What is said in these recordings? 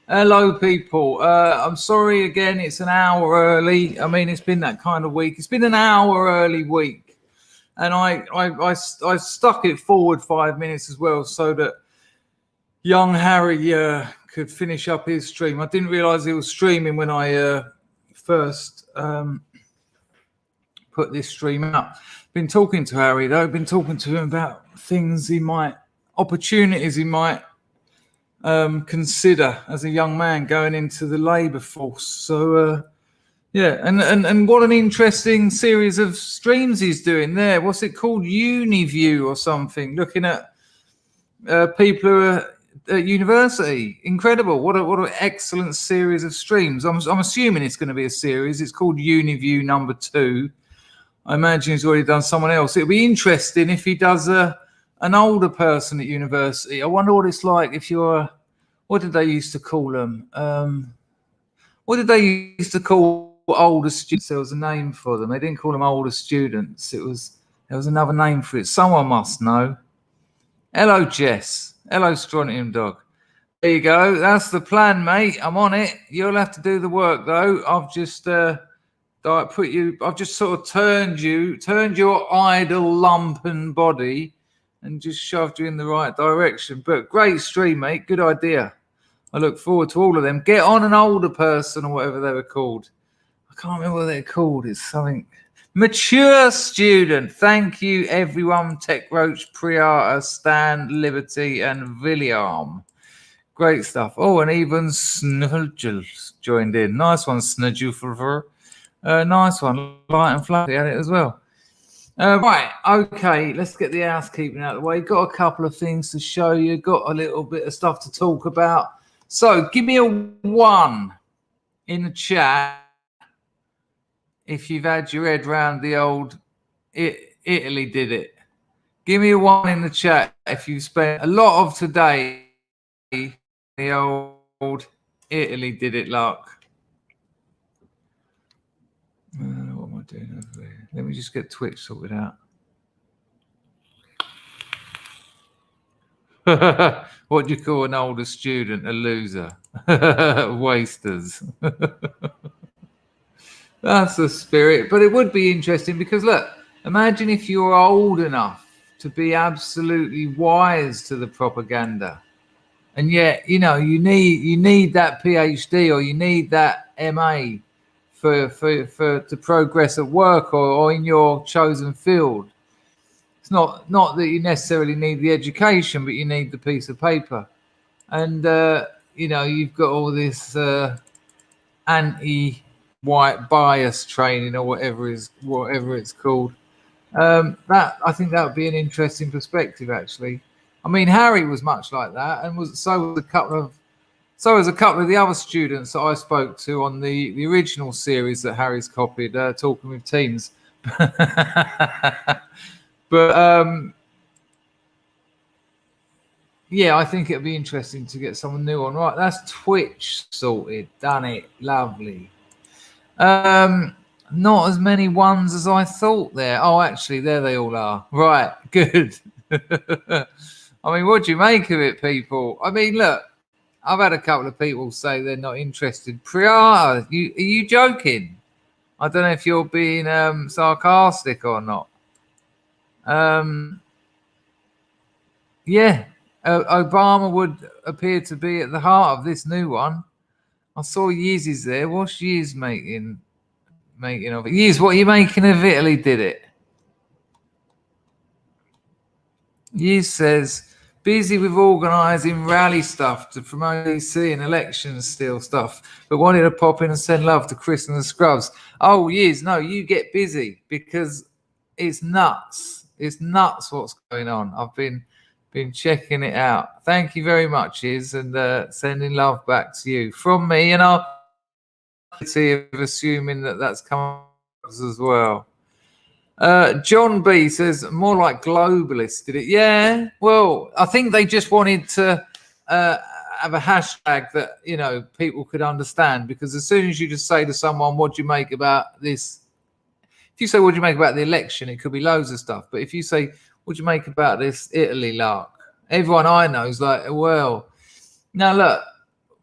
Hello, people. I'm sorry again. It's an hour early. I mean, it's been that kind of week. It's been an hour early week, and I stuck it forward 5 minutes as well, so that young Harry could finish up his stream. I didn't realise he was streaming when I first put this stream out. Been talking to Harry though. Been talking to him about things opportunities he might consider as a young man going into the labour force. So yeah, and what an interesting series of streams he's doing there. What's it called? Uniview or something, looking at people who are at university. Incredible. What an excellent series of streams. I'm assuming it's going to be a series. It's called Uniview number 2. I imagine he's already done someone else. It'll be interesting if he does an older person at university. I wonder what it's like if you're, what did they used to call them? What did they used to call older students? There was a name for them. They didn't call them older students. There was another name for it. Someone must know. Hello, Jess. Hello, Strontium Dog. There you go. That's the plan, mate. I'm on it. You'll have to do the work, though. I've just I've just sort of turned your idle lumpen body and just shoved you in the right direction. But great stream, mate. Good idea. I look forward to all of them. Get on an older person or whatever they were called. I can't remember what they're called. It's something. Mature student. Thank you, everyone. Tech Roach, Priata, Stan, Liberty, and William. Great stuff. Oh, and even Snudgel joined in. Nice one, Snudgel. Nice one. Light and fluffy at it as well. Right, okay, let's get the housekeeping out of the way. Got a couple of things to show you. Got a little bit of stuff to talk about. So give me a 1 in the chat if you've had your head round the old Italy did it. Give me a 1 in the chat if you've spent a lot of today the old Italy did it luck. What am I doing over here? Let me just get Twitch sorted out. What do you call an older student? A loser. Wasters. That's the spirit. But it would be interesting because, look, imagine if you're old enough to be absolutely wise to the propaganda. And yet, you know, you need that PhD or you need that MA to progress at work or in your chosen field. It's not that you necessarily need the education, but you need the piece of paper. And you know, you've got all this anti-white bias training or whatever it's called. That I think that would be an interesting perspective, actually. I mean, Harry was much like that, and so was a couple of the other students that I spoke to on the original series that Harry's copied, Talking with Teens. But yeah, I think it'd be interesting to get someone new on. Right, that's Twitch sorted. Done it. Lovely. Not as many ones as I thought there. Oh, actually, there they all are. Right, good. I mean, what do you make of it, people? I mean, look, I've had a couple of people say they're not interested. Priya, are you joking? I don't know if you're being sarcastic or not. Yeah, Obama would appear to be at the heart of this new one. I saw Yeezy's there. What's Yeez making of it? Yeez, what are you making of Italy did it? Yeez says, busy with organising rally stuff to promote DC and elections still stuff, but wanted to pop in and send love to Chris and the Scrubs. Oh, Yeez, no, you get busy because it's nuts. It's nuts what's going on. I've been checking it out. Thank you very much, Yeez, and sending love back to you from me. And I'll of assuming that that's come as well. John B says more like globalists did it. Yeah, well, I think they just wanted to have a hashtag that, you know, people could understand, because as soon as you just say to someone, what do you make about this? If you say, what do you make about the election? It could be loads of stuff. But if you say, what do you make about this Italy lark? Everyone I know is like, well, now look,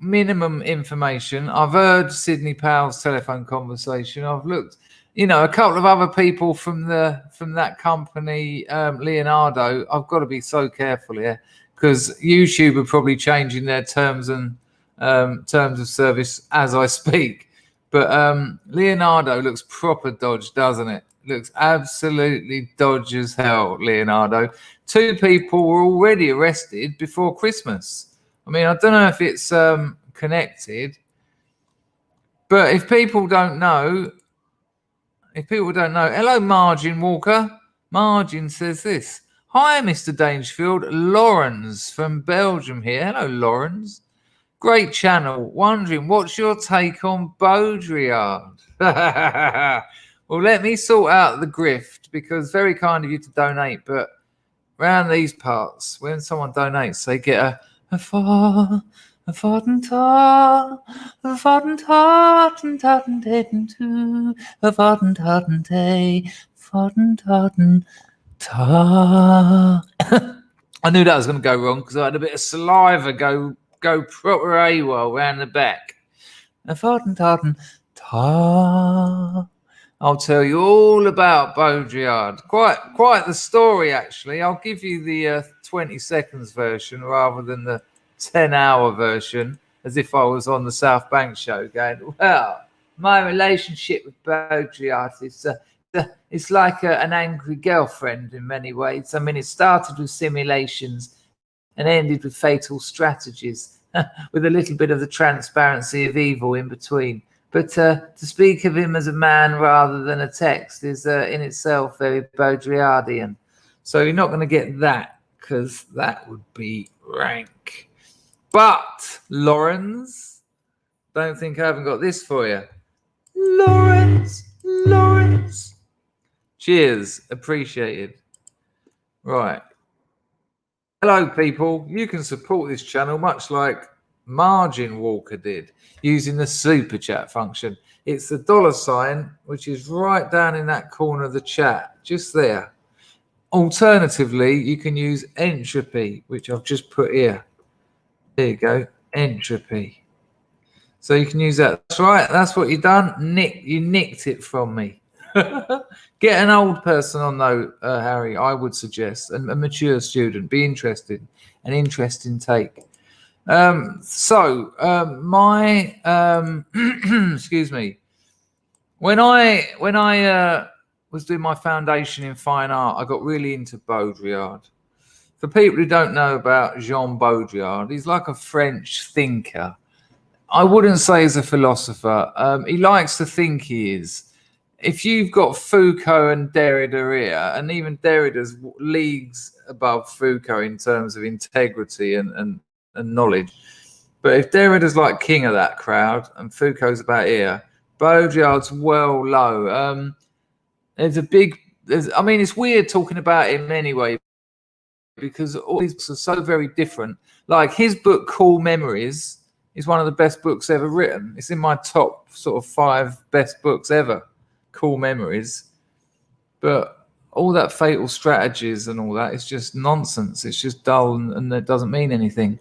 minimum information. I've heard Sidney Powell's telephone conversation. I've looked, you know, a couple of other people from that company, Leonardo. I've got to be so careful here, because YouTube are probably changing their terms and terms of service as I speak. But Leonardo looks proper dodge, doesn't it? Looks absolutely dodge as hell, Leonardo. 2 people were already arrested before Christmas. I mean, I don't know if it's connected, but if people don't know, hello, Margin Walker. Margin says this. Hi, Mr. Dangerfield. Lawrence from Belgium here. Hello, Lawrence. Great channel. Wondering, what's your take on Baudrillard? Well, let me sort out the grift, because very kind of you to donate, but around these parts, when someone donates, they get a fodden tar, a fodden tartan tartan taten to, a fodden tartan tay, fodden tartan tar. I knew that was going to go wrong, because I had a bit of saliva go proper AWOL round the back. A fodden tartan tar. I'll tell you all about Baudrillard. Quite the story, actually. I'll give you the 20 seconds version rather than the 10-hour version, as if I was on the South Bank show going, well, my relationship with Baudrillard is it's like an angry girlfriend in many ways. I mean, it started with simulations and ended with fatal strategies, with a little bit of the transparency of evil in between. But to speak of him as a man rather than a text is in itself very Baudrillardian. So you're not going to get that, because that would be rank. But, Lawrence, don't think I haven't got this for you. Lawrence. Cheers. Appreciated. Right. Hello, people. You can support this channel much like Margin Walker did, using the super chat function. It's the $, which is right down in that corner of the chat, just there. Alternatively, you can use entropy, which I've just put here. There you go, entropy. So you can use that. That's right. That's what you've done. You nicked it from me. Get an old person on though, Harry, I would suggest, and a mature student. Be interested. An interesting take. Excuse me. When I was doing my foundation in fine art, I got really into Baudrillard. For people who don't know about Jean Baudrillard, he's like a French thinker. I wouldn't say he's a philosopher. He likes to think he is. If you've got Foucault and Derrida here, and even Derrida's leagues above Foucault in terms of integrity and knowledge. But if Derrida's like king of that crowd and Foucault's about here, Baudrillard's well low. It's weird talking about him anyway, because all these books are so very different. Like his book, Cool Memories, is one of the best books ever written. It's in my top sort of 5 best books ever. Cool Memories. But all that fatal strategies and all that is just nonsense. It's just dull and it doesn't mean anything.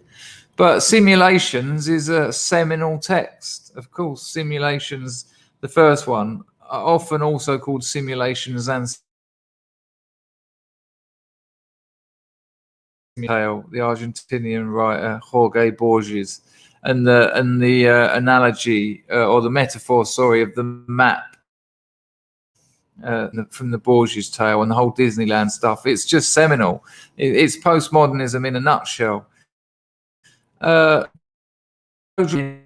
But Simulations is a seminal text. Of course, Simulations, the first one, are often also called Simulations and the Argentinian writer Jorge Borges, and the analogy or the metaphor, of the map. From the Borges tale and the whole Disneyland stuff. It's just seminal. It's postmodernism in a nutshell.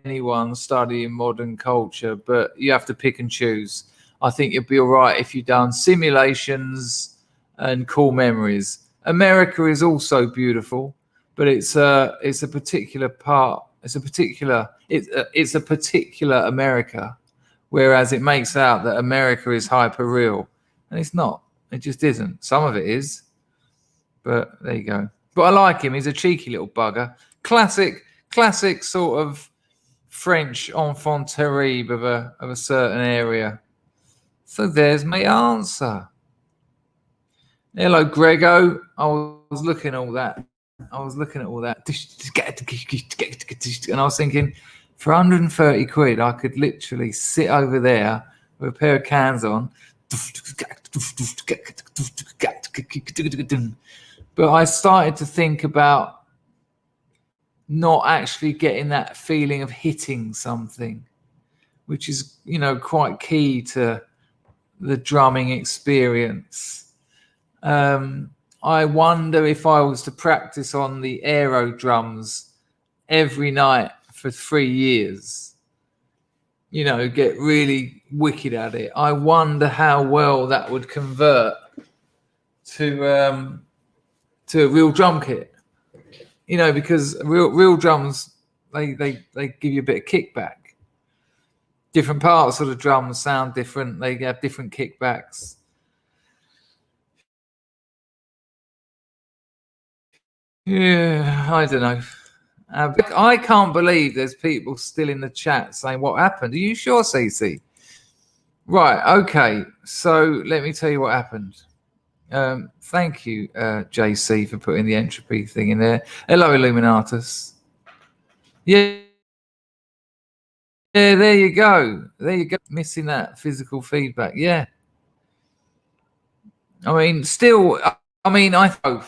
Anyone studying modern culture, but you have to pick and choose. I think you'll be all right if you've done Simulations and Cool Memories. America is also beautiful, but it's a particular part. It's a particular America. whereas it makes out that America is hyper real, and it's not. It just isn't. Some of it is, but there you go. But I like him. He's a cheeky little bugger. Classic sort of French enfant terrible of a certain area. So there's my answer. Hello, Grego. I was looking at all that. And I was thinking, for 130 quid, I could literally sit over there with a pair of cans on. But I started to think about not actually getting that feeling of hitting something, which is, quite key to the drumming experience. I wonder if I was to practice on the aero drums every night for 3 years, get really wicked at it. I wonder how well that would convert to a real drum kit, because real drums, they give you a bit of kickback. Different parts of the drums sound different. They have different kickbacks. Yeah, I don't know. I can't believe there's people still in the chat saying, what happened? Are you sure, CC? Right, okay. So let me tell you what happened. Thank you, JC, for putting the entropy thing in there. Hello, Illuminatus. Yeah, there you go. Missing that physical feedback. Yeah. I mean, I hope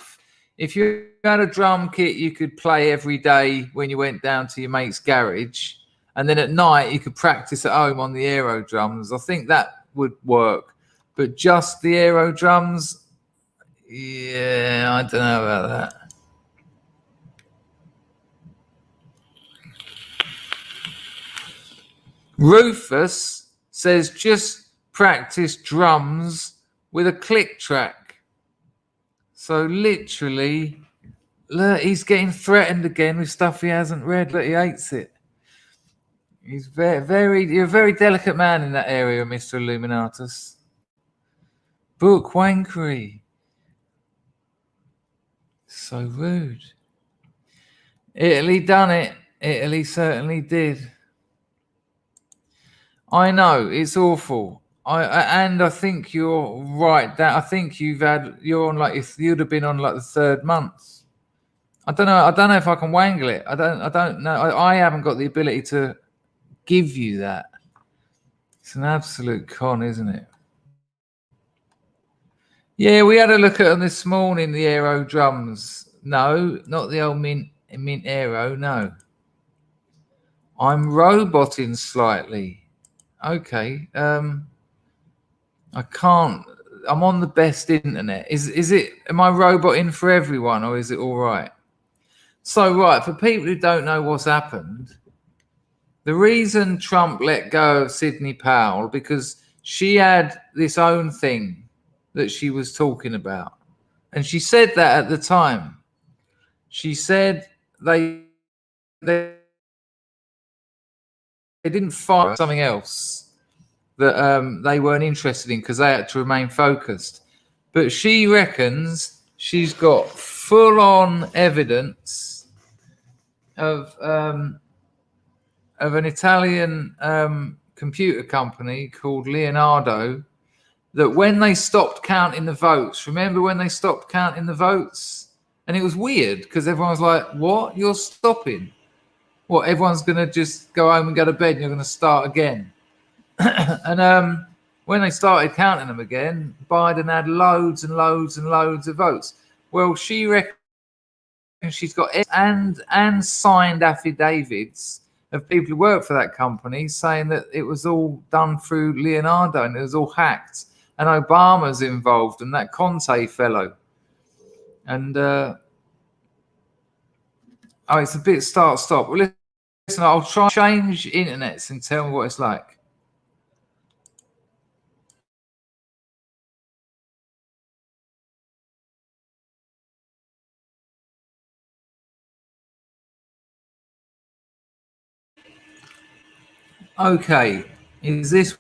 if you had a drum kit you could play every day when you went down to your mate's garage, and then at night you could practice at home on the aero drums, I think that would work. But just the aero drums, yeah, I don't know about that. Rufus says just practice drums with a click track. So literally, look, he's getting threatened again with stuff he hasn't read. Look, he hates it. He's you're a very delicate man in that area, Mr. Illuminatus. Book wankery. So rude. Italy done it. Italy certainly did. I know, it's awful. I think you're right. I think you'd have been on like the 3rd month. I don't know if I can wangle it. I don't know. I haven't got the ability to give you that. It's an absolute con, isn't it? Yeah, we had a look at them this morning, the aero drums. No, not the old mint aero, no. I'm roboting slightly. Okay. I can't. I'm on the best internet. Am I roboting for everyone, or is it all right? So, right, for people who don't know what's happened, the reason Trump let go of Sidney Powell, because she had this own thing that she was talking about. And she said that at the time. She said they didn't fire something else that they weren't interested in because they had to remain focused. But she reckons she's got full-on evidence of an Italian computer company called Leonardo that when they stopped counting the votes, remember when they stopped counting the votes? And it was weird because everyone was like, what? You're stopping? What, everyone's going to just go home and go to bed and you're going to start again? And when they started counting them again, Biden had loads and loads and loads of votes. Well, she reckons she's got and signed affidavits of people who work for that company saying that it was all done through Leonardo and it was all hacked. And Obama's involved and that Conte fellow. And it's a bit start-stop. Well, listen, I'll try change internets and tell me what it's like. Okay, Is this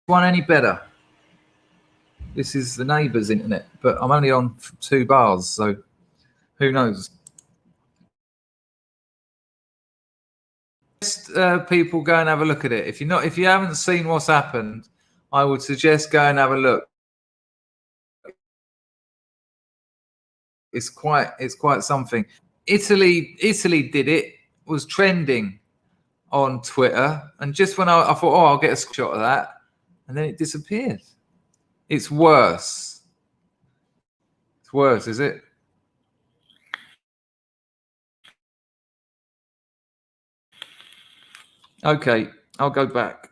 one any better? This is the neighbour's internet, but I'm only on 2 bars, so who knows? People go and have a look at it. If you haven't seen what's happened, I would suggest go and have a look. It's quite something. Italy did it. Was trending on Twitter, and just when I thought, oh, I'll get a screenshot of that, and then it disappeared. It's worse. It's worse, is it? Okay, I'll go back.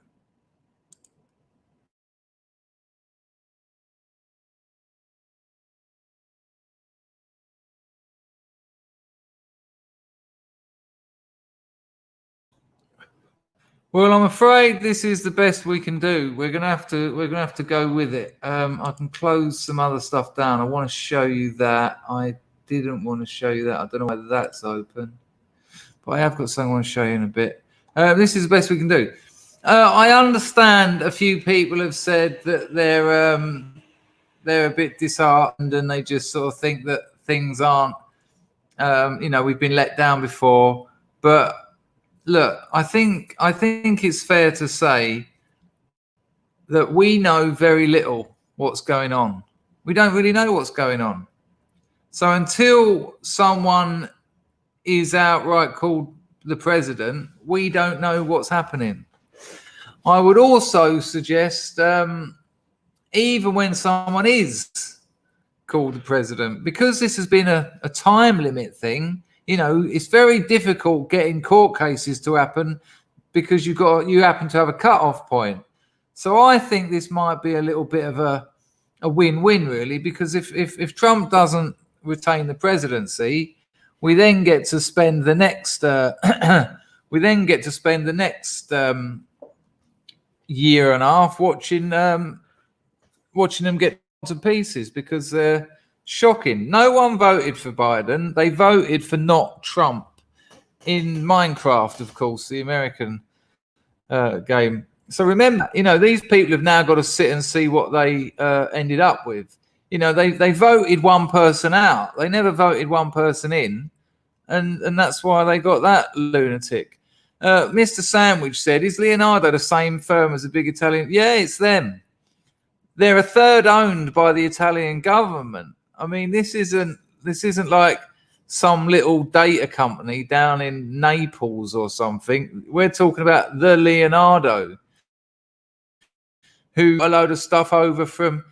Well, I'm afraid this is the best we can do. We're gonna have to go with it. I can close some other stuff down. I want to show you that. I didn't want to show you that. I don't know whether that's open, but I have got something I want to show you in a bit. This is the best we can do. I understand a few people have said that they're a bit disheartened and they just sort of think that things aren't. We've been let down before, but look, I think it's fair to say that we know very little what's going on. We don't really know what's going on. So until someone is outright called the president, we don't know what's happening. I would also suggest, even when someone is called the president, because this has been a time limit thing, it's very difficult getting court cases to happen because you happen to have a cut-off point. So I think this might be a little bit of a win-win, really, because if Trump doesn't retain the presidency, we then get to spend the next year and a half watching them get to pieces because they're shocking. No one voted for Biden. They voted for not Trump in Minecraft, of course, the American game. So remember, these people have now got to sit and see what they ended up with. They voted one person out. They never voted one person in. And that's why they got that lunatic. Mr. Sandwich said, is Leonardo the same firm as a big Italian? Yeah, it's them. They're a third owned by the Italian government. I mean, this isn't like some little data company down in Naples or something. We're talking about the Leonardo, who a load of stuff over from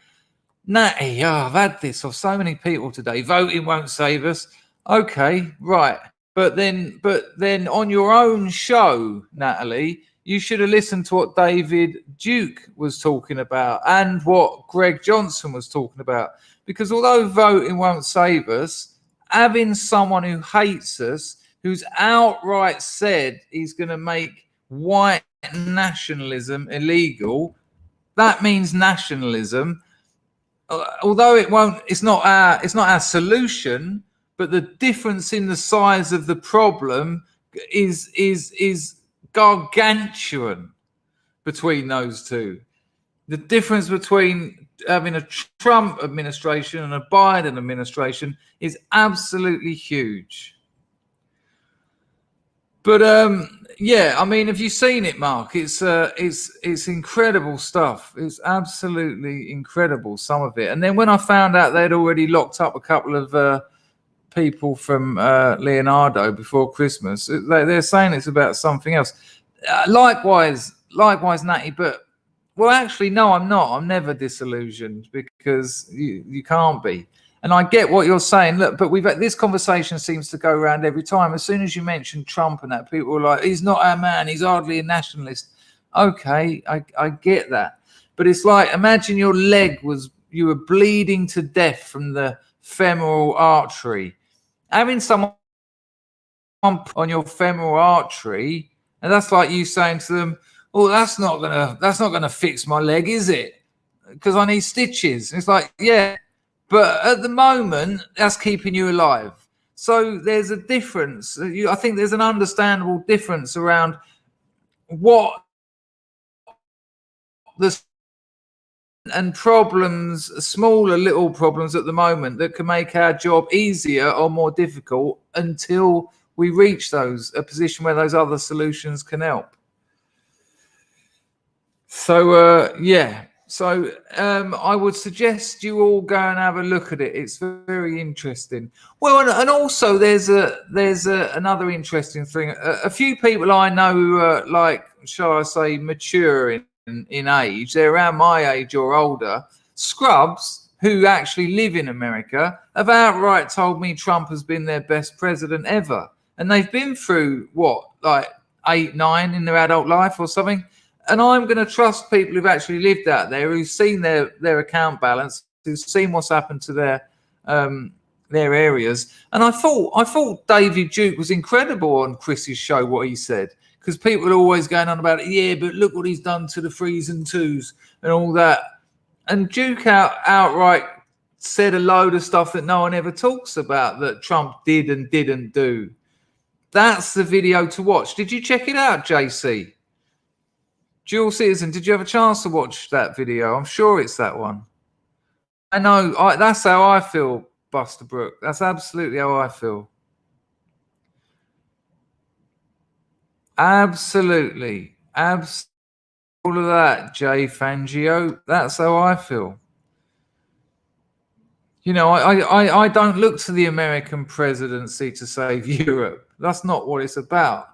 Natty. I've had this of so many people today. Voting won't save us. Okay, right. But then on your own show, Natalie, you should have listened to what David Duke was talking about and what Greg Johnson was talking about. Because although voting won't save us, having someone who hates us, who's outright said he's going to make white nationalism illegal, that means nationalism. Although it's not our solution, but the difference in the size of the problem is gargantuan between those two. The difference between having a Trump administration and a Biden administration is absolutely huge. But yeah, I mean, have you seen it, Mark? It's incredible stuff. It's absolutely incredible, some of it. And then when I found out they'd already locked up a couple of people from Leonardo before Christmas, they're saying it's about something else. Likewise, Natty. But well, actually, no, I'm not. I'm never disillusioned because you can't be. And I get what you're saying. Look, but this conversation seems to go around every time. As soon as you mention Trump and that, people are like, he's not our man. He's hardly a nationalist. Okay, I get that. But it's like, imagine you were bleeding to death from the femoral artery. Having someone on your femoral artery, and that's like you saying to them, "Oh, that's not gonna fix my leg, is it? Because I need stitches." And it's like, yeah. But at the moment, that's keeping you alive. So there's a difference. I think there's an understandable difference around what the and problems, smaller little problems at the moment that can make our job easier or more difficult until we reach a position where those other solutions can help. So I would suggest you all go and have a look at it. It's very interesting. Well, and also there's another interesting thing. A few people I know who are, like, shall I say, mature in age. They're around my age or older. Scrubs who actually live in America have outright told me Trump has been their best president ever, and they've been through what, like 8, 9 in their adult life or something. And I'm going to trust people who've actually lived out there, who've seen their account balance, who've seen what's happened to their areas. And I thought David Duke was incredible on Chris's show, what he said, because people are always going on about it. Yeah, but look what he's done to the 3s and 2s and all that. And Duke outright said a load of stuff that no one ever talks about that Trump did and didn't do. That's the video to watch. Did you check it out, JC? Dual Citizen, did you have a chance to watch that video? I'm sure it's that one. I know. That's how I feel, Buster Brook. That's absolutely how I feel. Absolutely. All of that, Jay Fangio. That's how I feel. You know, I don't look to the American presidency to save Europe. That's not what it's about.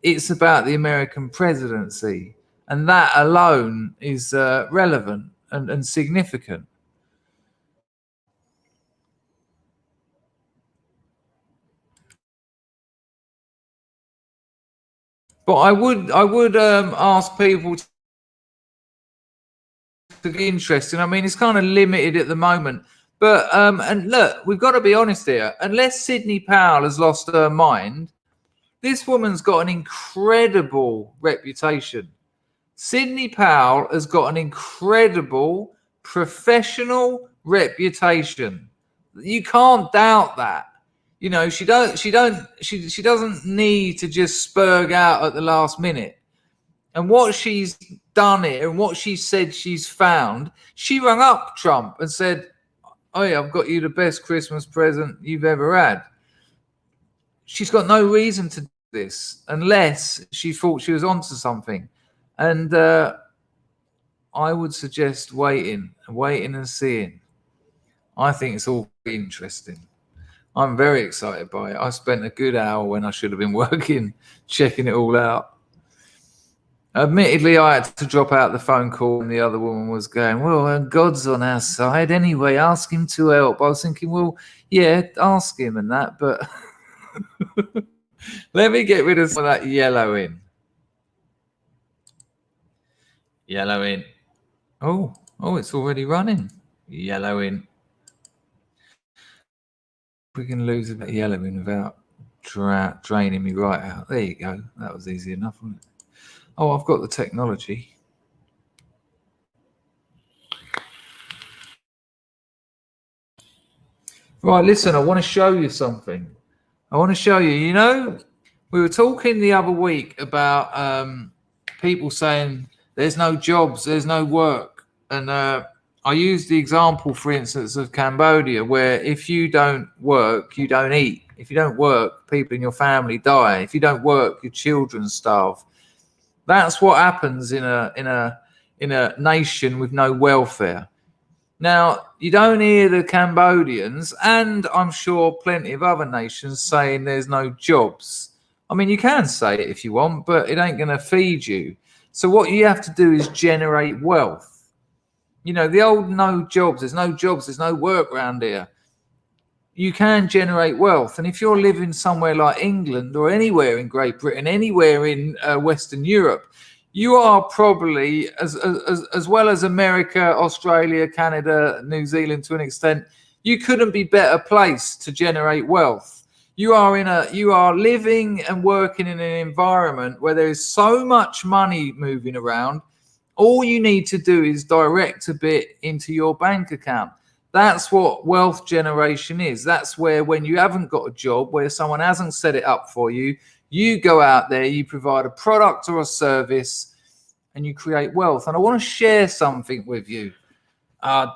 It's about the American presidency. And that alone is relevant and significant. But I would ask people to be interested. I mean, it's kind of limited at the moment. But and look, we've got to be honest here. Unless Sidney Powell has lost her mind, this woman's got an incredible reputation. Sidney Powell has got an incredible professional reputation. You can't doubt that. You know, she doesn't need to just spurg out at the last minute. And what she's done here and what she said she's found, she rang up Trump and said, "Oh yeah, I've got you the best Christmas present you've ever had." She's got no reason to do this unless she thought she was onto something. And I would suggest waiting and seeing. I think it's all interesting. I'm very excited by it. I spent a good hour when I should have been working, checking it all out. Admittedly, I had to drop out the phone call and the other woman was going, "Well, God's on our side anyway. Ask him to help." I was thinking, well, yeah, ask him and that, but let me get rid of some of that yellow in. Yellow in. Oh, it's already running. Yellow in. We can lose a bit of yellow in without draining me right out. There you go. That was easy enough, wasn't it? Oh, I've got the technology. Right, listen, I want to show you something. You know, we were talking the other week about people saying there's no jobs, there's no work. And I used the example, for instance, of Cambodia, where if you don't work, you don't eat. If you don't work, people in your family die. If you don't work, your children starve. That's what happens in a nation with no welfare. Now, you don't hear the Cambodians, and I'm sure plenty of other nations, saying there's no jobs. I mean, you can say it if you want, but it ain't going to feed you. So what you have to do is generate wealth. You know, the old no jobs, there's no work around here. You can generate wealth. And if you're living somewhere like England or anywhere in Great Britain, anywhere in Western Europe, you are probably, as well as America, Australia, Canada, New Zealand to an extent, you couldn't be better placed to generate wealth. You are living and working in an environment where there is so much money moving around. All you need to do is direct a bit into your bank account. That's what wealth generation is. That's where, when you haven't got a job, where someone hasn't set it up for you, You go out there, you provide a product or a service, and you create wealth. And I want to share something with you.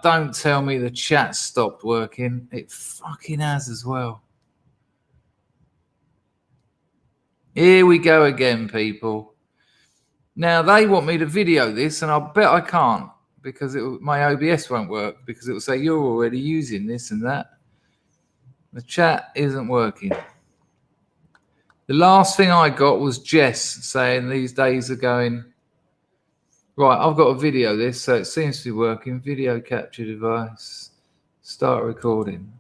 Don't tell me the chat stopped working. It fucking has as well. Here we go again, people. Now, they want me to video this, and I bet I can't because my OBS won't work because it will say you're already using this and that. The chat isn't working. The last thing I got was Jess saying these days are going, right, I've got to video this, so it seems to be working. Video capture device, start recording.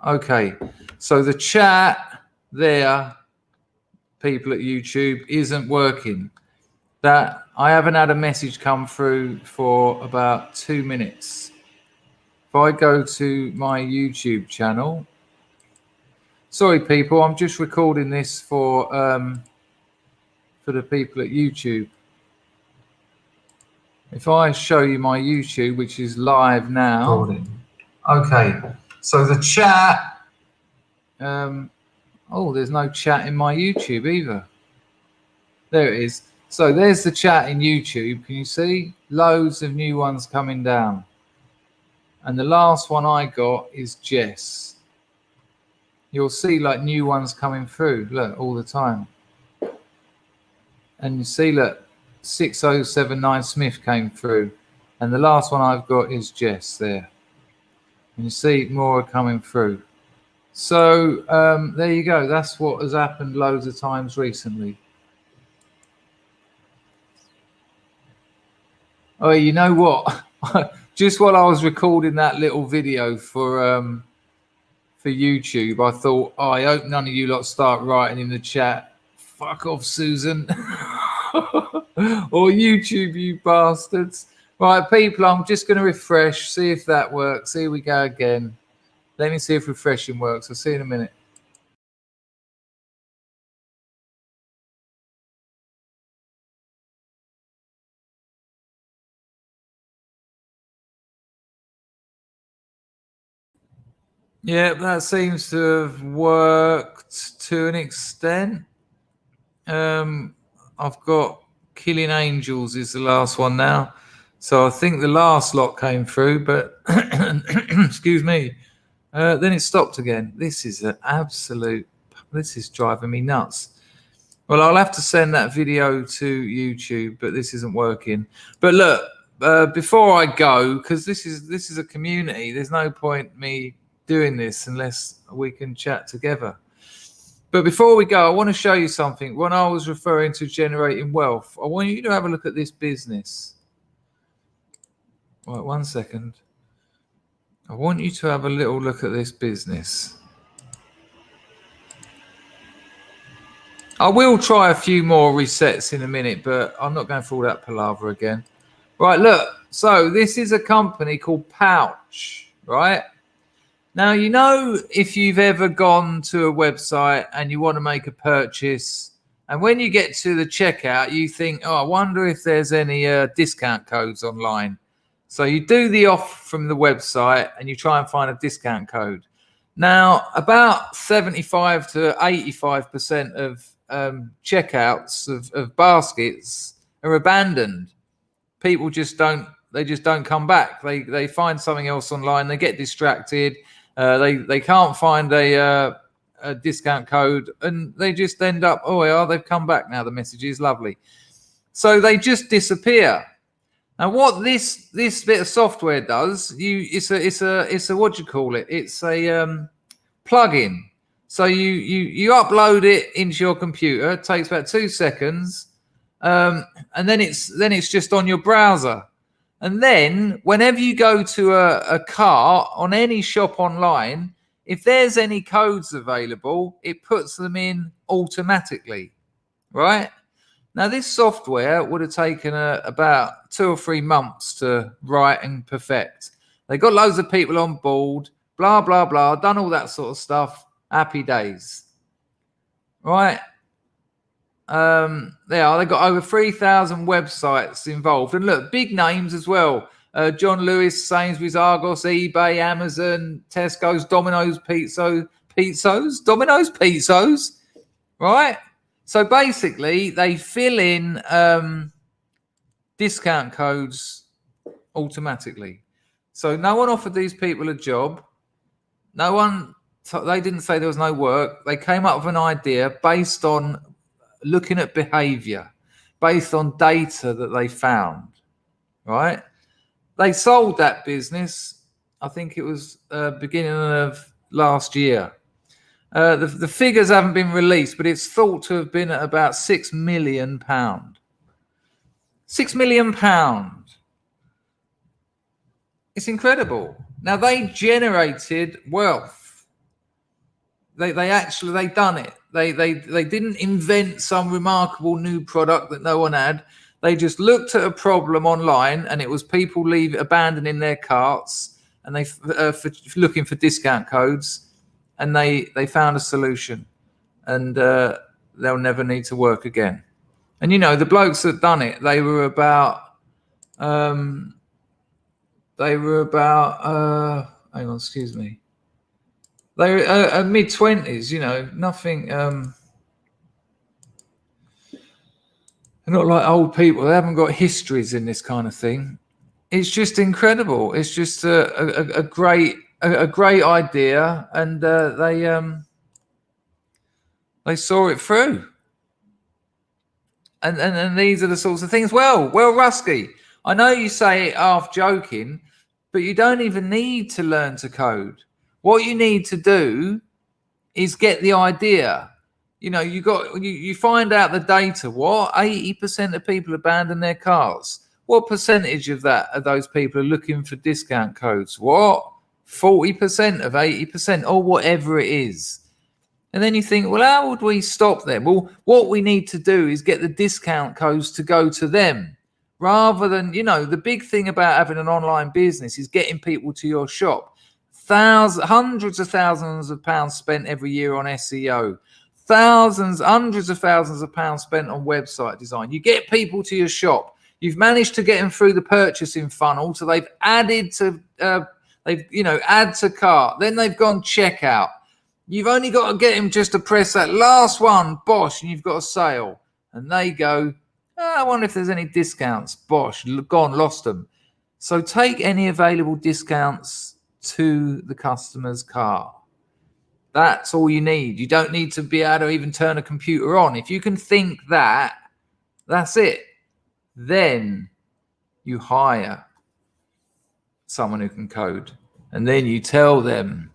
Okay, so the chat there, people at YouTube, isn't working. That I haven't had a message come through for about 2 minutes. If I go to my YouTube channel, sorry people, I'm just recording this for the people at YouTube. If I show you my YouTube, which is live now. Okay, so the chat. Oh, there's no chat in my YouTube either. There it is. So there's the chat in YouTube. Can you see? Loads of new ones coming down. And the last one I got is Jess. You'll see like new ones coming through. Look, all the time. And you see, look, 6079 Smith came through. And the last one I've got is Jess there. And you see more are coming through. So there you go. That's what has happened loads of times recently. Oh, you know what? Just while I was recording that little video for YouTube, I thought, oh, I hope none of you lot start writing in the chat, fuck off, Susan. Or YouTube, you bastards. Right, people, I'm just going to refresh, see if that works. Here we go again. Let me see if refreshing works. I'll see you in a minute. Yeah, that seems to have worked to an extent. I've got Killing Angels is the last one now. So I think the last lot came through, but excuse me. Then it stopped again. This is an absolute, this is driving me nuts. Well, I'll have to send that video to YouTube, but this isn't working. But look, before I go, because this is a community, there's no point me doing this unless we can chat together. But before we go, I want to show you something. When I was referring to generating wealth, I want you to have a look at this business. Right, 1 second. I want you to have a little look at this business. I will try a few more resets in a minute, but I'm not going through all that palaver again. Right, look. So this is a company called Pouch, right? Now, you know, if you've ever gone to a website and you want to make a purchase, and when you get to the checkout, you think, oh, I wonder if there's any discount codes online. So you do the off from the website and you try and find a discount code. Now, about 75 to 85% of checkouts of baskets are abandoned. People just don't come back. They find something else online. They get distracted. They can't find a discount code, and they just end up, oh yeah, they've come back now. The message is lovely, so they just disappear. Now, what this bit of software does, it's a what do you call it? It's a plugin. So you upload it into your computer. It takes about 2 seconds, and then it's just on your browser. And then whenever you go to a cart on any shop online, if there's any codes available, it puts them in automatically, right? Now, this software would have taken about 2 or 3 months to write and perfect. They got loads of people on board, blah, blah, blah, done all that sort of stuff. Happy days, right? They are. They've got over 3,000 websites involved. And look, big names as well. John Lewis, Sainsbury's, Argos, eBay, Amazon, Tesco's, Domino's, Pizzos, right? So basically, they fill in discount codes automatically. So no one offered these people a job. No one. They didn't say there was no work. They came up with an idea based on looking at behavior, based on data that they found. Right? They sold that business. I think it was beginning of last year. The figures haven't been released, but it's thought to have been at about £6 million. £6 million. It's incredible. Now they generated wealth. They done it. They didn't invent some remarkable new product that no one had. They just looked at a problem online, and it was people abandoning their carts, and they looking for discount codes, and they found a solution, and they'll never need to work again. And the blokes that done it, they were about hang on, excuse me. They were mid-20s, nothing. They're not like old people. They haven't got histories in this kind of thing. It's just incredible. It's just a great idea, and they saw it through. And these are the sorts of things. Well, Rusky, I know you say it half joking, but you don't even need to learn to code. What you need to do is get the idea. You find out the data. What 80% of people abandon their cars. What percentage of those people are looking for discount codes? What 40% of 80% or whatever it is. And then you think, well, how would we stop them? Well, what we need to do is get the discount codes to go to them, rather than, the big thing about having an online business is getting people to your shop. Hundreds of thousands of pounds spent every year on SEO. Hundreds of thousands of pounds spent on website design. You get people to your shop. You've managed to get them through the purchasing funnel, so they've added to, add to cart. Then they've gone checkout. You've only got to get them just to press that last one, bosh, and you've got a sale. And they go, I wonder if there's any discounts. Bosh, gone, lost them. So take any available discounts to the customer's car. That's all you need. You don't need to be able to even turn a computer on. If you can think that, that's it. Then you hire someone who can code. And then you tell them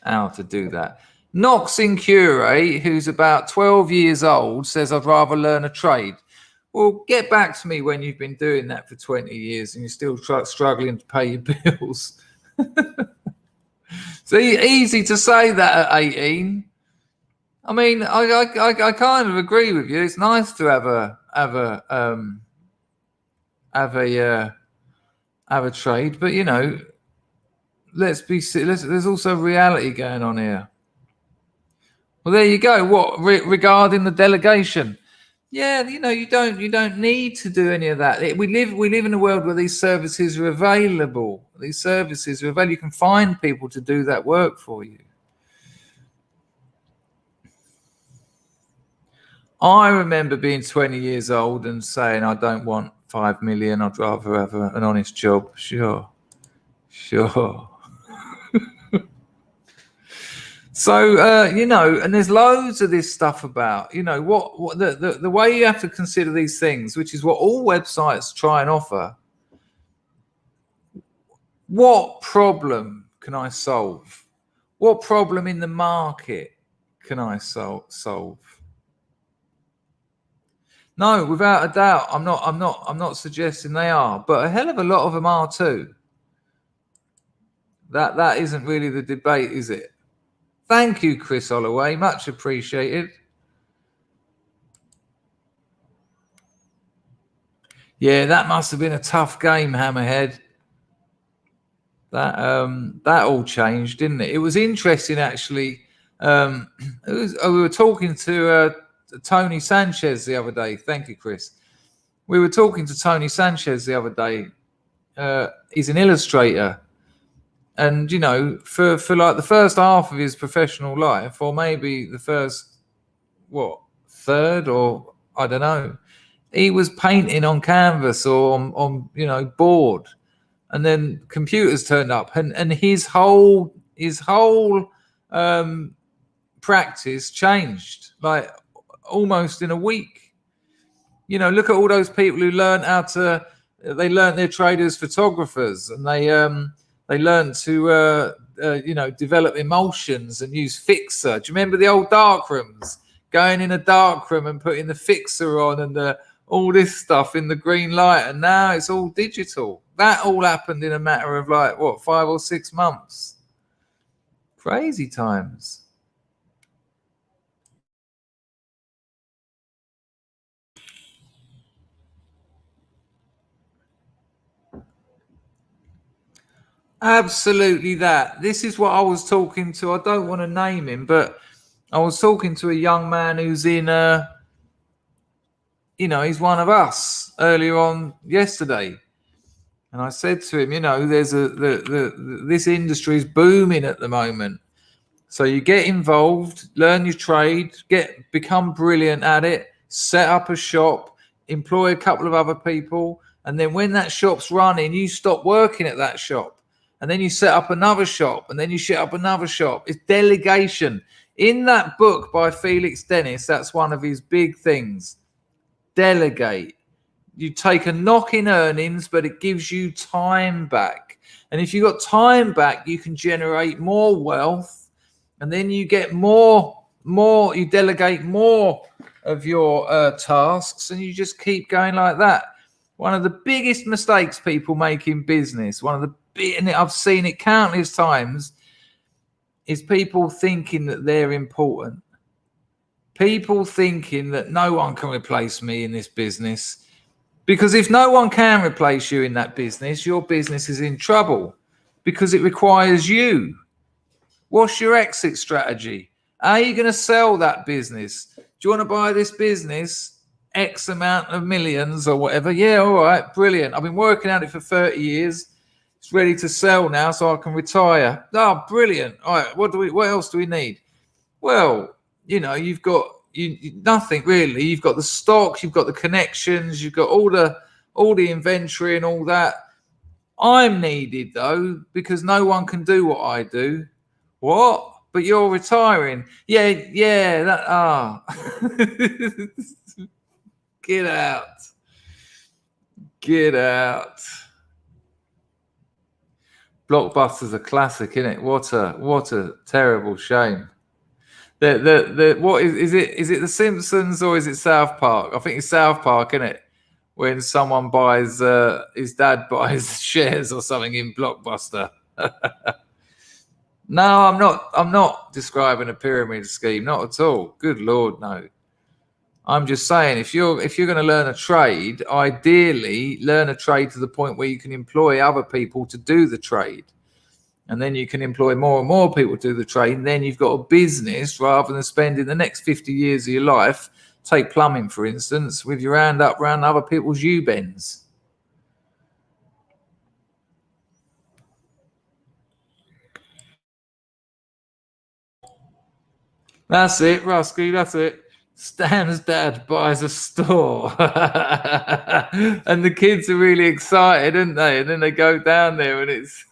how to do that. Knox in Curie, who's about 12 years old, says, I'd rather learn a trade. Well, get back to me when you've been doing that for 20 years and you're still struggling to pay your bills. It's easy to say that at 18. I mean, I kind of agree with you. It's nice to have a trade, but there's also reality going on here. Well, there you go. What regarding the delegation? Yeah, you don't need to do any of that. We live in a world where these services are available. These services are available. You can find people to do that work for you. I remember being 20 years old and saying, I don't want 5 million. I'd rather have an honest job. Sure. So, and there's loads of this stuff about, what the way you have to consider these things, which is what all websites try and offer. What problem can I solve? What problem in the market can I solve? No, without a doubt, I'm not suggesting they are, but a hell of a lot of them are too. That isn't really the debate, is it? Thank you, Chris Holloway. Much appreciated. Yeah, that must have been a tough game, Hammerhead. That all changed, didn't it? It was interesting, actually. We were talking to Tony Sanchez the other day. Thank you, Chris. We were talking to Tony Sanchez the other day. He's an illustrator. And, for like the first half of his professional life, or maybe the first, third, or I don't know. He was painting on canvas or on board, and then computers turned up, and his whole practice changed like almost in a week. Look at all those people who learned they learned their trade as photographers, and they learned to develop emulsions and use fixer. Do you remember the old dark rooms? Going in a dark room and putting the fixer on and all this stuff in the green light, and now it's all digital. That all happened in a matter of 5 or 6 months. Crazy times. Absolutely that. This is what I was talking to. I don't want to name him, but I was talking to a young man who's in, he's one of us earlier on yesterday. And I said to him, there's this industry is booming at the moment. So you get involved, learn your trade, become brilliant at it, set up a shop, employ a couple of other people. And then when that shop's running, you stop working at that shop. And then you set up another shop, and then you set up another shop. It's delegation. In that book by Felix Dennis, that's one of his big things. Delegate. You take a knock in earnings, but it gives you time back. And if you've got time back, you can generate more wealth, and then you get more, you delegate more of your tasks, and you just keep going like that. One of the biggest mistakes people make in business, and I've seen it countless times, is people thinking that they're important. People thinking that no one can replace me in this business. Because if no one can replace you in that business, your business is in trouble because it requires you. What's your exit strategy? How are you going to sell that business? Do you want to buy this business? X amount of millions or whatever? Yeah, all right, brilliant. I've been working at it for 30 years. It's ready to sell now, so I can retire. Oh, brilliant. All right, what else do we need? Well, you've got nothing really. You've got the stock, you've got the connections, you've got all the inventory and all that. I'm needed though, because no one can do what I do. What? But you're retiring. Yeah, Get out. Blockbuster's a classic, isn't it? What a terrible shame. What is it? Is it The Simpsons or is it South Park? I think it's South Park, isn't it? When someone buys, his dad buys shares or something in Blockbuster. No, I'm not describing a pyramid scheme, not at all. Good Lord, no. I'm just saying, if you're going to learn a trade, ideally learn a trade to the point where you can employ other people to do the trade. And then you can employ more and more people to do the trade. And then you've got a business rather than spending the next 50 years of your life, take plumbing, for instance, with your hand up around other people's U-bends. That's it, Rusky, that's it. Stan's dad buys a store. And the kids are really excited, aren't they? And then they go down there and it's...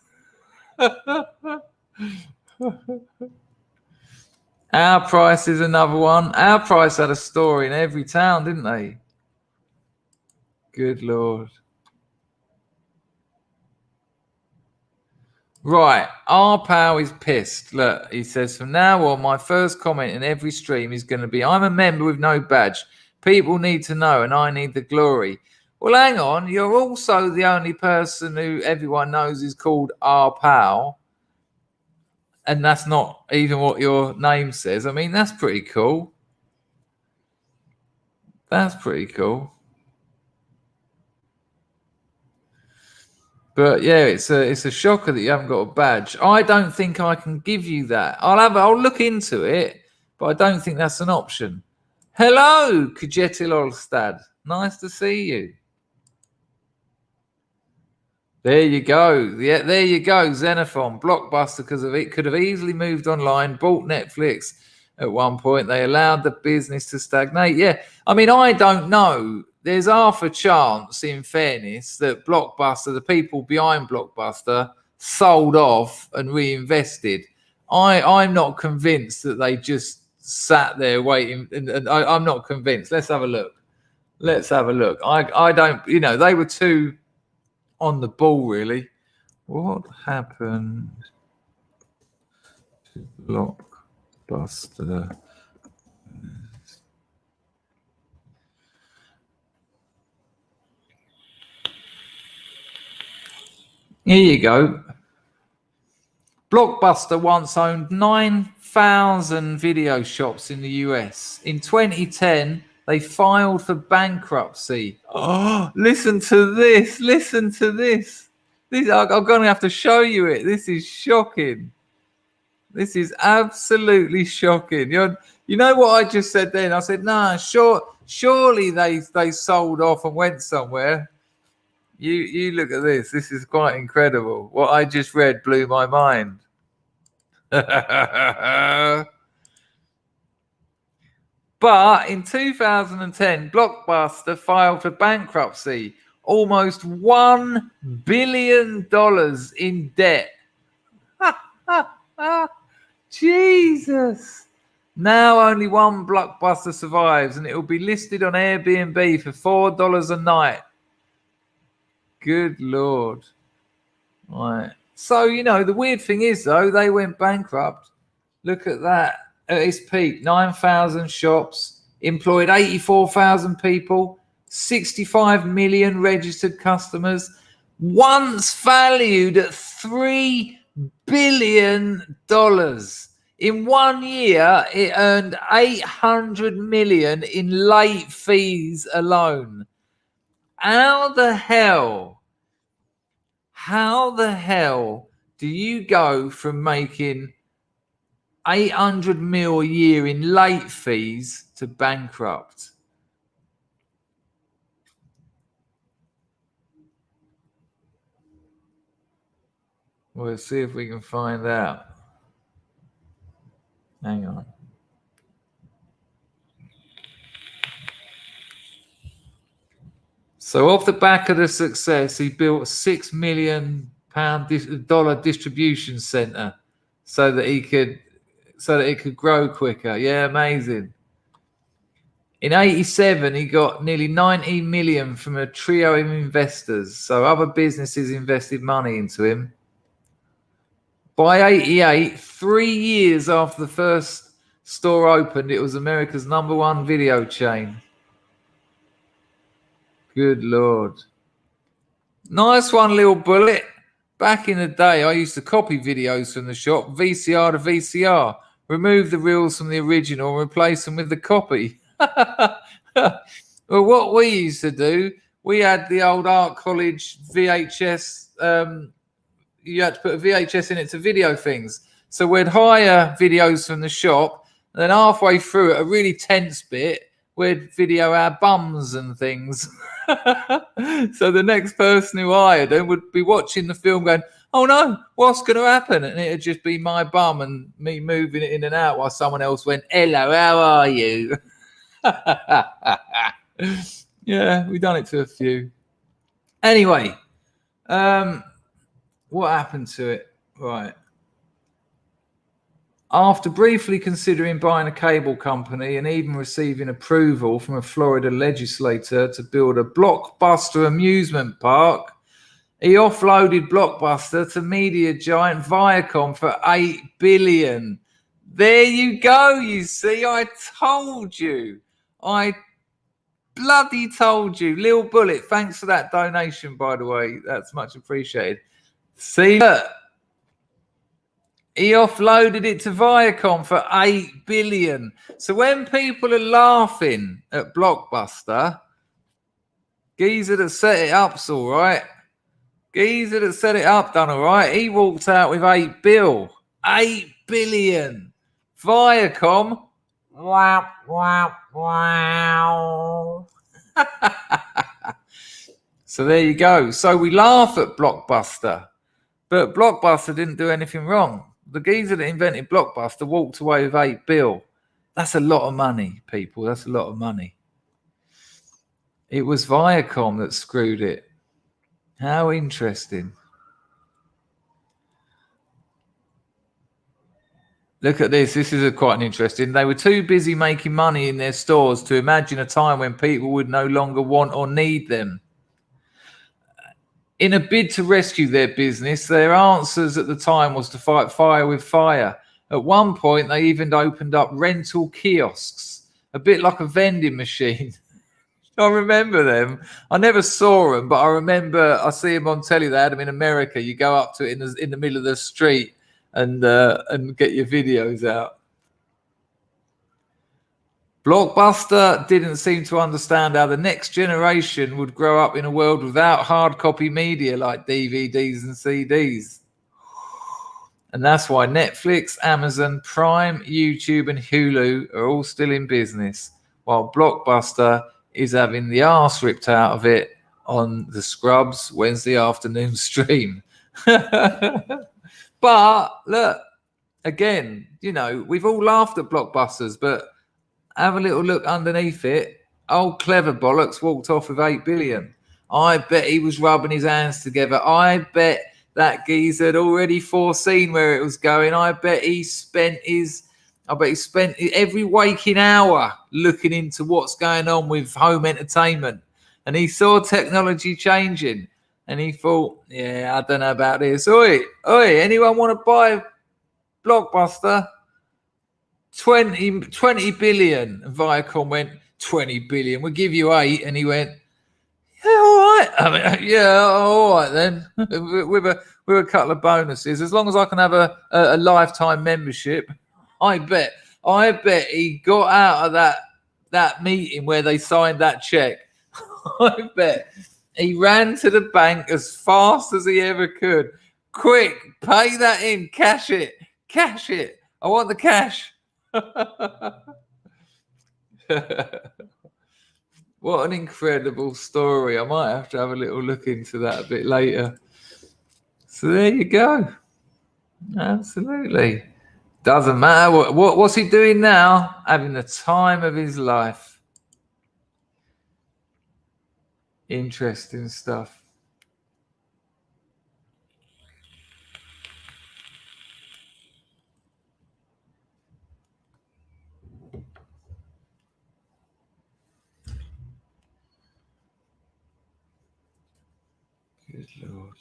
Our Price is another one. Our Price had a store in every town, didn't they? Good Lord. Right, our pal is pissed. Look, he says, from now on, my first comment in every stream is going to be, I'm a member with no badge. People need to know, and I need the glory. Well, hang on. You're also the only person who everyone knows is called our pal. And that's not even what your name says. I mean, that's pretty cool. That's pretty cool. But yeah, it's a shocker that you haven't got a badge. I don't think I can give you that. I'll look into it, but I don't think that's an option. Hello, Kjetil Olstad. Nice to see you. There you go. Yeah, there you go. Xenophon, Blockbuster, because of it, could have easily moved online, bought Netflix, at one point. They allowed the business to stagnate. Yeah, I mean, I don't know. There's half a chance, in fairness, that Blockbuster, the people behind Blockbuster, sold off and reinvested. I'm not convinced that they just sat there waiting, and I'm not convinced. Let's have a look. I don't, they were too on the ball, really. What happened to Blockbuster? Here you go. Blockbuster once owned 9,000 video shops in the US. In 2010, they filed for bankruptcy. Oh, listen to this. I'm going to have to show you it. This is shocking. This is absolutely shocking. You know what I just said then? I said, nah, surely they sold off and went somewhere. You look at this. This is quite incredible. What I just read blew my mind. But in 2010, Blockbuster filed for bankruptcy. Almost $1 billion in debt. Jesus. Now only one Blockbuster survives, and it will be listed on Airbnb for $4 a night. Good Lord. Right. So, the weird thing is, though, they went bankrupt. Look at that. At its peak, 9,000 shops, employed 84,000 people, 65 million registered customers, once valued at $3 billion. In 1 year, it earned $800 million in late fees alone. How the hell do you go from making 800 mil a year in late fees to bankrupt? We'll see if we can find out. Hang on. So off the back of the success, he built a £6 million distribution center so that it could grow quicker. Yeah, amazing. In 87, he got nearly 90 million from a trio of investors. So other businesses invested money into him. By 88, 3 years after the first store opened, it was America's #1 video chain. Good Lord. Nice one, little bullet. Back in the day, I used to copy videos from the shop, VCR to VCR, remove the reels from the original and replace them with the copy. Well, what we used to do, we had the old art college VHS. You had to put a VHS in it to video things. So we'd hire videos from the shop, and then halfway through it, a really tense bit, we'd video our bums and things. So the next person who hired them would be watching the film going, oh no, what's going to happen? And it'd just be my bum and me moving it in and out while someone else went, hello, how are you? Yeah, we've done it to a few. Anyway, what happened to it? Right. After briefly considering buying a cable company and even receiving approval from a Florida legislator to build a Blockbuster amusement park, he offloaded Blockbuster to media giant Viacom for $8 billion. There you go, you see. I told you. I bloody told you. Lil Bullet, thanks for that donation, by the way. That's much appreciated. See, look. He offloaded it to Viacom for $8 billion. So when people are laughing at Blockbuster, geezer that set it up's all right. Geezer that set it up done all right. He walked out with $8 billion. $8 billion. Viacom. Wow, wow, wow. So there you go. So we laugh at Blockbuster, but Blockbuster didn't do anything wrong. The geezer that invented Blockbuster walked away with $8 billion. That's a lot of money, people. That's a lot of money. It was Viacom that screwed it. How interesting. Look at this. This is quite interesting. They were too busy making money in their stores to imagine a time when people would no longer want or need them. In a bid to rescue their business, their answers at the time was to fight fire with fire. At one point, they even opened up rental kiosks, a bit like a vending machine. I remember them. I never saw them, but I remember I see them on telly. They had them in America. You go up to it in the middle of the street and get your videos out. Blockbuster didn't seem to understand how the next generation would grow up in a world without hard copy media like DVDs and CDs. And that's why Netflix, Amazon, Prime, YouTube, and Hulu are all still in business, while Blockbuster is having the arse ripped out of it on the Scrubs Wednesday afternoon stream. But look, again, you know, we've all laughed at blockbusters, but have a little look underneath it. Old clever bollocks walked off with 8 billion. I bet he was rubbing his hands together. I bet that geezer had already foreseen where it was going. I bet he spent every waking hour looking into what's going on with home entertainment. And he saw technology changing. And he thought, yeah, I don't know about this. Oi, anyone want to buy Blockbuster? 20 billion. And Viacom went, 20 billion. We'll give you 8. And he went, yeah, all right. I mean, yeah, all right then. with a couple of bonuses. As long as I can have a lifetime membership. I bet he got out of that meeting where they signed that check. I bet he ran to the bank as fast as he ever could. Quick, pay that in, cash it. I want the cash. What an incredible story. I might have to have a little look into that a bit later. So there you go. Absolutely. Doesn't matter. What's he doing now? Having the time of his life. Interesting stuff. Good Lord.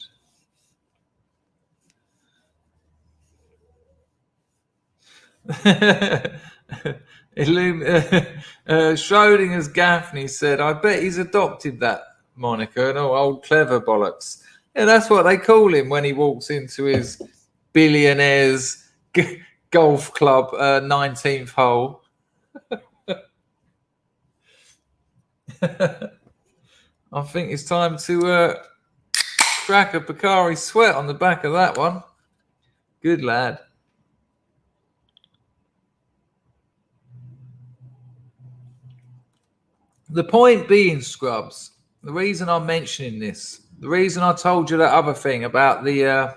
Schrodinger's Gaffney said, I bet he's adopted that moniker. And old clever bollocks. Yeah, that's what they call him when he walks into his billionaire's golf club 19th hole. I think it's time to crack a Picari sweat on the back of that one. Good lad. The point being, Scrubs, the reason I'm mentioning this, the reason I told you that other thing about the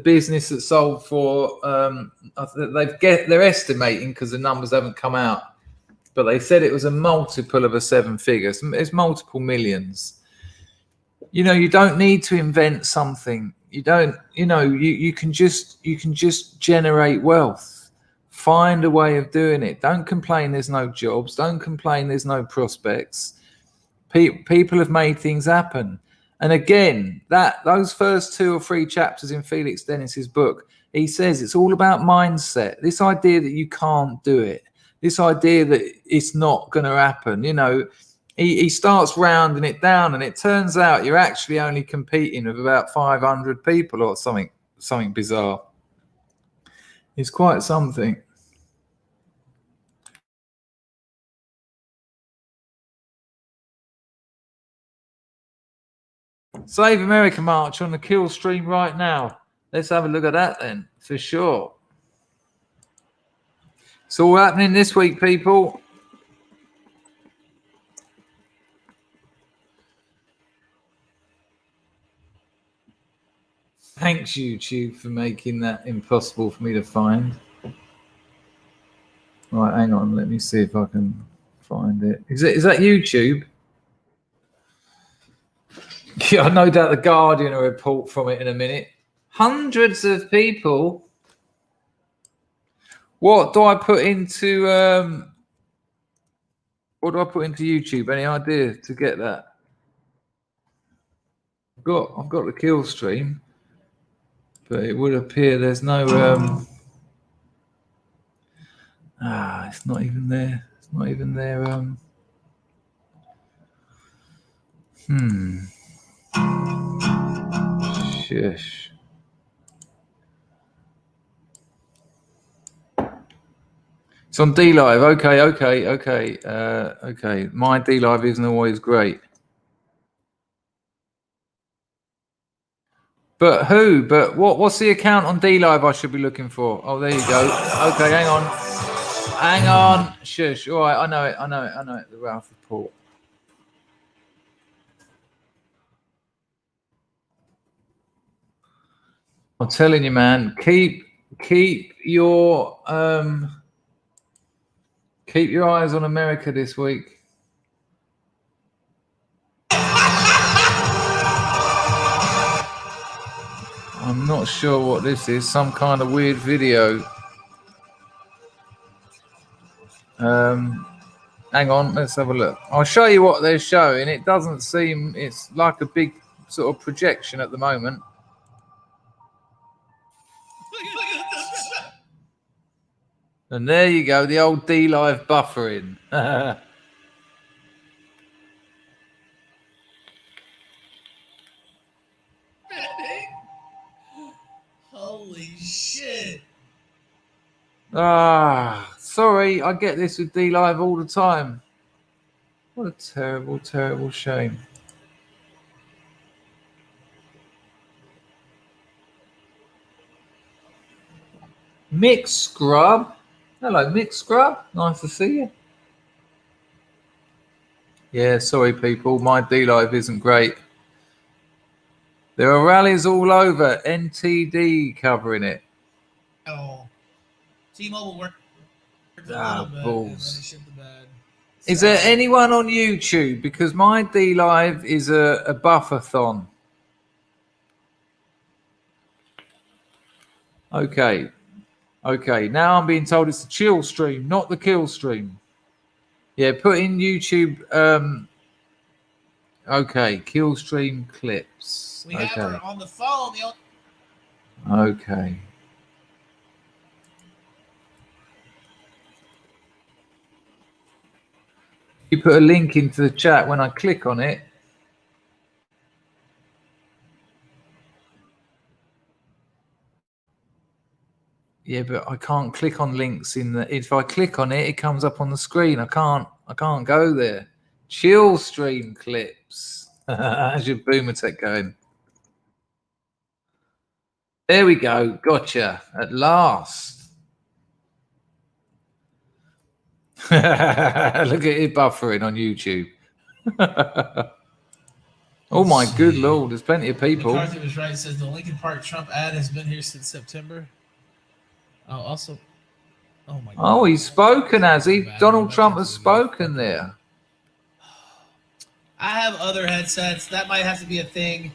business that sold for, they're estimating because the numbers haven't come out, but they said it was a multiple of a 7 figures. It's multiple millions. You know, you don't need to invent something. You don't. You know, you can just generate wealth. Find a way of doing it. Don't complain there's no jobs. Don't complain there's no prospects. People have made things happen. And again, those first 2 or 3 chapters in Felix Dennis's book, he says it's all about mindset. This idea that you can't do it. This idea that it's not going to happen. You know, he starts rounding it down, and it turns out you're actually only competing with about 500 people or something bizarre. It's quite something. Save America March on the kill stream right now. Let's have a look at that then, for sure. It's all happening this week, people. Thanks, YouTube, for making that impossible for me to find. Right, hang on. Let me see if I can find it. Is that YouTube? Yeah, no doubt the Guardian will report from it in a minute. Hundreds of people. What do I put into YouTube? Any idea to get that? I've got the kill stream, but it would appear there's no it's not even there. It's not even there. Shush. It's on D Live. Okay. Okay. My D Live isn't always great. But who? But what's the account on D Live I should be looking for? Oh, there you go. Okay, hang on. Shush. All right, I know it. The Ralph Report. I'm telling you, man. Keep your eyes on America this week. I'm not sure what this is. Some kind of weird video. Hang on, let's have a look. I'll show you what they're showing. It doesn't seem, it's like a big sort of projection at the moment. And there you go, the old D Live buffering. Holy shit. Sorry, I get this with D Live all the time. What a terrible, terrible shame. Mick Scrub. Hello, Mick Scrub. Nice to see you. Yeah, sorry, people. My D Live isn't great. There are rallies all over. NTD covering it. Oh, T-Mobile worked balls. Is there anyone on YouTube? Because my D Live is a buffathon. Okay. Now I'm being told it's the chill stream, not the kill stream. Yeah, put in YouTube. Okay, kill stream clips. We have her on the phone. Okay. You put a link into the chat when I click on it. Yeah, but I can't click on links in the. If I click on it, it comes up on the screen. I can't go there. Chill stream clips. How's your boomer tech going? There we go. Gotcha. At last. Look at it buffering on YouTube. Oh my good lord, there's plenty of people. McCarthy was right. It says the Lincoln Park Trump ad has been here since September. Oh, also, oh my God. Oh, he's spoken, has he? Donald Trump has spoken there. I have other headsets. That might have to be a thing.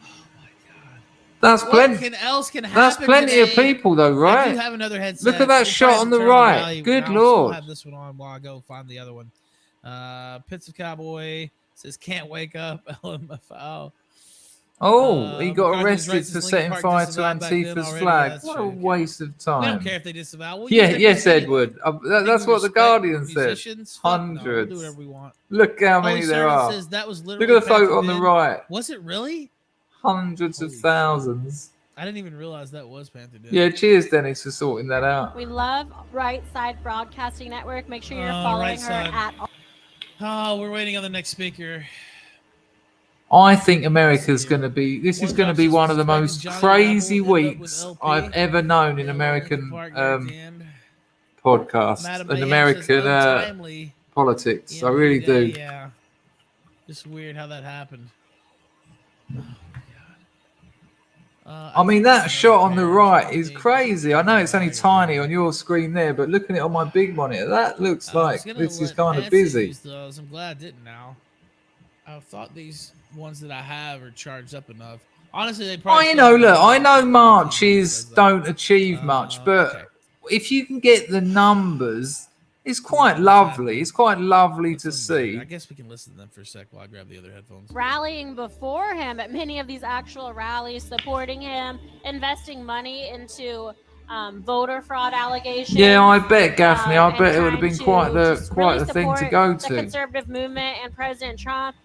Oh my God. That's plenty. Else can happen. That's plenty today. of people, though, right? I do have another headset. Look at that shot on the right. Good lord. I'll have this one on while I go find the other one. Pits of Cowboy says can't wake up. LMFAO. Oh, he got McCarthy's arrested for setting fire to Antifa's flag. What a waste of time. We don't care if they disavow. We'll yes, Edward. That's what the Guardian said. Hundreds. No, we'll do whatever we want. Look how many there are. Says that was look at the photo on the right. Was it really? Hundreds of thousands. I didn't even realize that was Panther Day. Yeah, cheers, Dennis, for sorting that out. We love Right Side Broadcasting Network. Make sure you're following her at. Oh, we're waiting on the next speaker. I think America's going to be. This is going to be one of the most crazy weeks I've ever known in American podcasts and American politics. I really do. Yeah, just weird how that happened. Oh my I mean, that shot on the right is crazy. I know it's only tiny on your screen there, but looking at it on my big monitor, that looks like this is kind of busy. Those. I'm glad I didn't now. I thought these ones that I have are charged up enough. Honestly, they probably. Look, I know marches don't achieve much, but if you can get the numbers, it's quite lovely. It's quite lovely to see. I guess we can listen to them for a sec while I grab the other headphones. Rallying before him at many of these actual rallies, supporting him, investing money into voter fraud allegations. Yeah, I bet, Gaffney. I bet it would have been quite the thing to go to. The conservative movement and President Trump.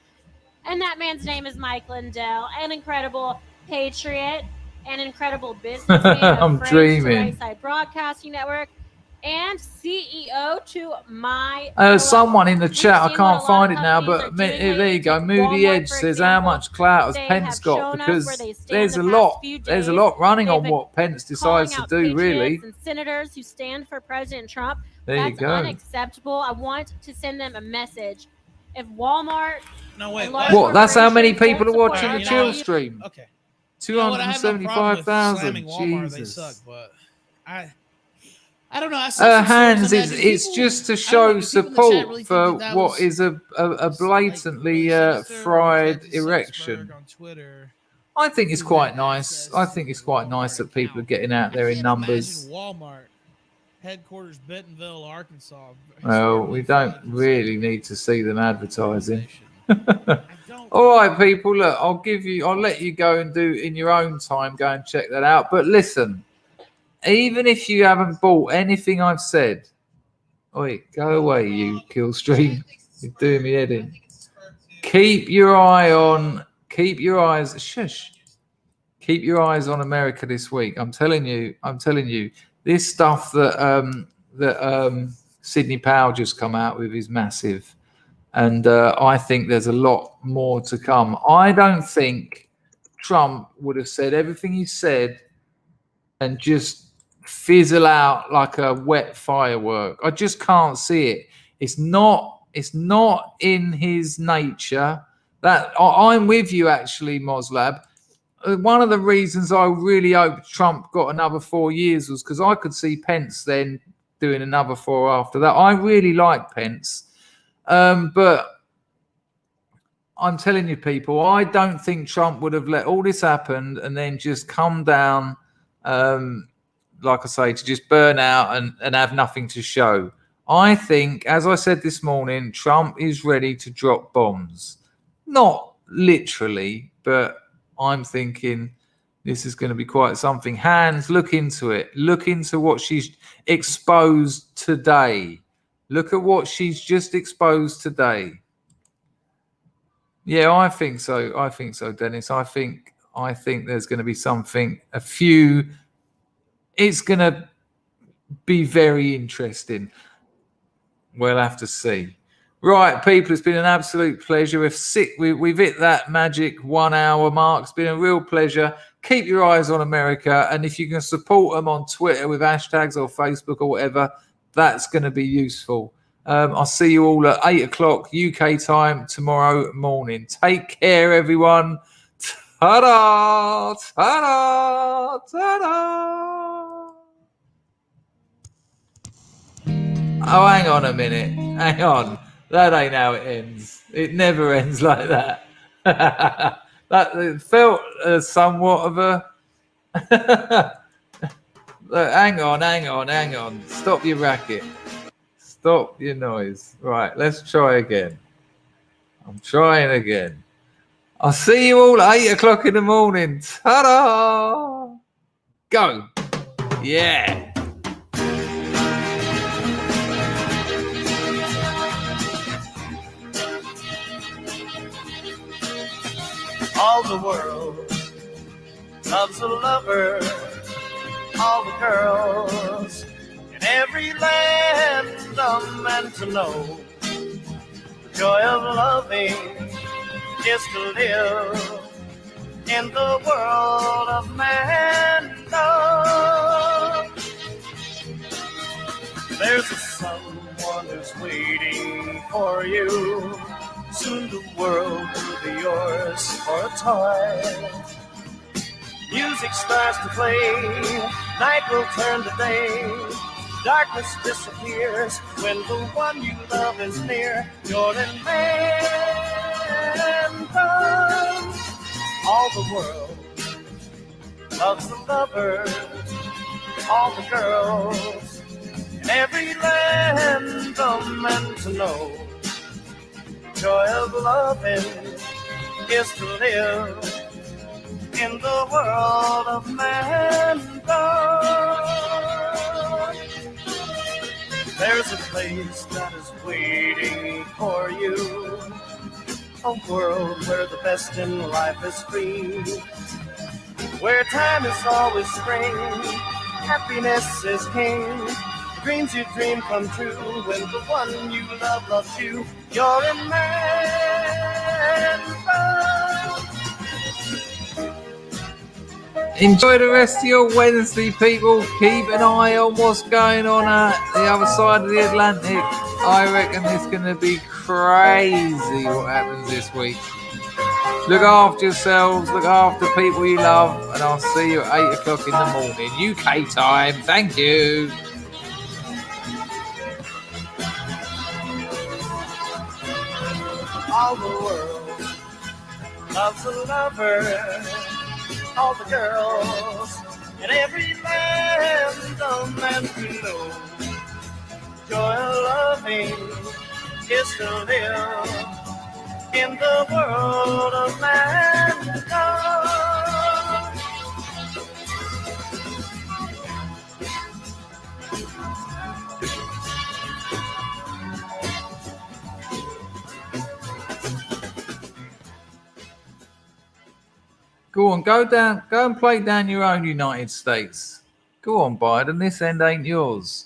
And that man's name is Mike Lindell, an incredible patriot, an incredible businessman. I'm dreaming. Right Side Broadcasting Network, and CEO to my. Someone in the chat, I can't find it now, but there you go. Moody Edge says, "How much clout has Pence got?" Because there's a lot. There's a lot running on what Pence decides to do, really. And senators who stand for President Trump. There you go. That's unacceptable. I want to send them a message. If Walmart. No, wait. What? That's how many people are watching the chill stream. Okay. 275,000. Jesus. They suck, but I don't know. Hans, it's just to show support for what is a blatantly fried erection. I think it's quite nice. I think it's quite nice that people are getting out there in numbers. Walmart headquarters, Bentonville, Arkansas. Well, we don't really need to see them advertising. All right, people. Look, I'll let you go and do in your own time. Go and check that out. But listen. Even if you haven't bought anything I've said, oi, go away, you Killstream. You're doing me head in. Keep your eyes on America this week. I'm telling you, this stuff that Sidney Powell just come out with is massive. And I think there's a lot more to come. I don't think Trump would have said everything he said and just fizzle out like a wet firework. I just can't see it. It's not in his nature. That I'm with you actually, Moslab. One of the reasons I really hoped Trump got another 4 years was because I could see Pence then doing another 4 after that. I really like Pence. But I'm telling you, people, I don't think Trump would have let all this happen and then just come down like I say, to just burn out and have nothing to show. I think, as I said this morning, Trump is ready to drop bombs. Not literally, but I'm thinking this is going to be quite something. Hans, look into it. Look into what she's exposed today. Look at what she's just exposed today. Yeah, I think so. I think so, Dennis. I think there's going to be something, it's going to be very interesting. We'll have to see. Right, people, it's been an absolute pleasure. We've hit that magic 1 hour mark. It's been a real pleasure. Keep your eyes on America. And if you can support them on Twitter with hashtags or Facebook or whatever, that's going to be useful. I'll see you all at 8 o'clock UK time tomorrow morning. Take care, everyone. Ta-da! Ta-da! Ta-da! Oh, hang on a minute. Hang on. That ain't how it ends. It never ends like that. That felt somewhat of a... Look, hang on. Stop your racket. Stop your noise. Right, let's try again. I'm trying again. I'll see you all at 8 o'clock in the morning. Ta-da! Go. Yeah. All the world loves a lover. All the girls in every land are meant to know. The joy of loving is to live in the world of man love. There's a someone who's waiting for you. Soon the world will be yours for a time. Music music starts to play, night will turn to day. Darkness disappears when the one you love is near. You're in man comes. All the world loves the lover, all the girls in every land are meant to know. Joy of loving is to live in the world of mankind. There's a place that is waiting for you, a world where the best in life is free, where time is always spring, happiness is king. The dreams you dream come true when the one you love loves you. You're in mankind. Enjoy the rest of your Wednesday, people. Keep an eye on what's going on at the other side of the Atlantic. I reckon it's going to be crazy what happens this week. Look after yourselves, look after people you love, and I'll see you at 8 o'clock in the morning, UK time. Thank you. All the world loves a lover, all the girls in every land are meant to know. Joy of loving is to live in the world of mankind. Go on, go and play down your own United States. Go on, Biden, this end ain't yours.